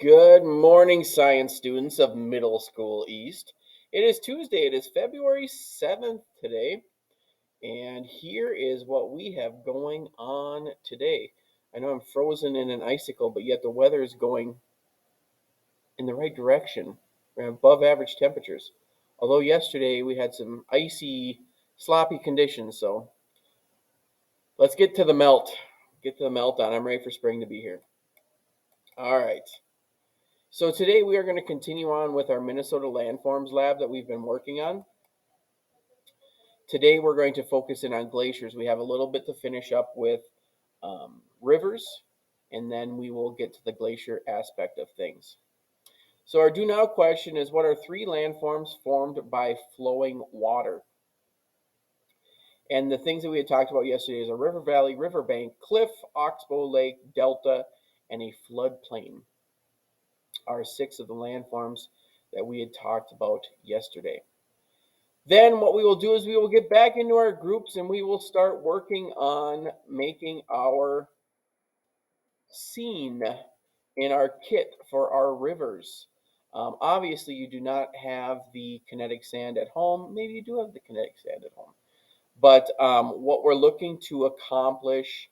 Good morning, science students of Middle School East. It is Tuesday. It is February 7th today, and here is what we have going on today. I know I'm frozen in an icicle, but yet the weather is going in the right direction. We're above average temperatures. Although yesterday we had some icy, sloppy conditions, so let's get to the melt. Get to the meltdown. I'm ready for spring to be here. All right. So today we are going to continue on with our Minnesota Landforms lab that we've been working on. Today we're going to focus in on glaciers. We have a little bit to finish up with rivers, and then we will get to the glacier aspect of things. So our do now question is, what are three landforms formed by flowing water? And the things that we had talked about yesterday is a river valley, riverbank, cliff, oxbow lake, delta, and a floodplain are six of the landforms that we had talked about yesterday. Then what we will do is we will get back into our groups and we will start working on making our scene in our kit for our rivers. Obviously, you do not have the kinetic sand at home. Maybe you do have the kinetic sand at home. But what we're looking to accomplish,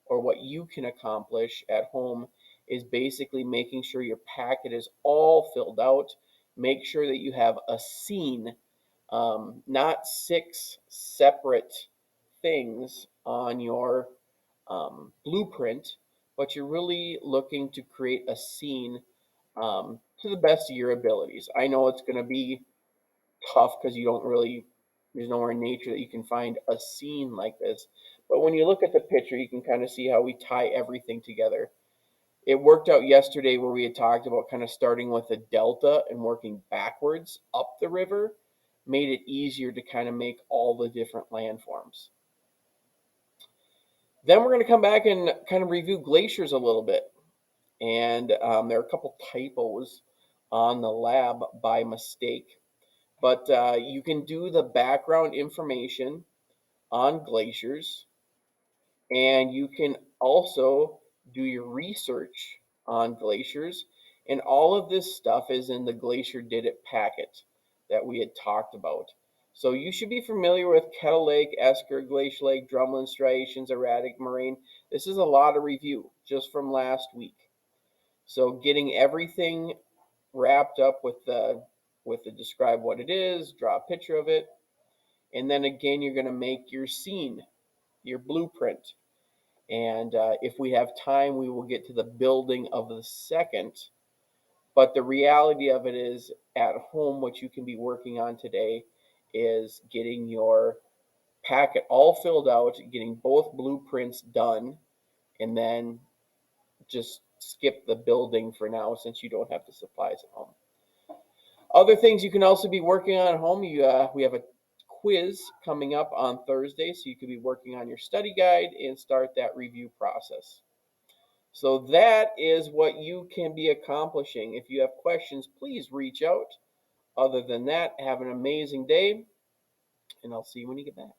or what you can accomplish at home, is basically making sure your packet is all filled out. Make sure that you have a scene, not six separate things on your blueprint, but you're really looking to create a scene to the best of your abilities. I know it's going to be tough because you don't really, there's nowhere in nature that you can find a scene like this. But when you look at the picture, you can kind of see how we tie everything together. It worked out yesterday where we had talked about kind of starting with a delta and working backwards up the river, made it easier to kind of make all the different landforms. Then we're going to come back and kind of review glaciers a little bit. And there are a couple typos on the lab by mistake. But you can do the background information on glaciers, and you can also do your research on glaciers. And all of this stuff is in the Glacier Did It packet that we had talked about. So you should be familiar with Kettle Lake, Esker, Glacier Lake, Drumlin striations, erratic moraine. This is a lot of review just from last week. So getting everything wrapped up with the describe what it is, draw a picture of it, and then again you're going to make your scene, your blueprint. And if we have time, we will get to the building of the second. But the reality of it is, at home, what you can be working on today is getting your packet all filled out, getting both blueprints done, and then just skip the building for now since you don't have the supplies at home. Other things you can also be working on at home, we have a quiz coming up on Thursday, so you could be working on your study guide and start that review process. So that is what you can be accomplishing. If you have questions, please reach out. Other than that, have an amazing day, and I'll see you when you get back.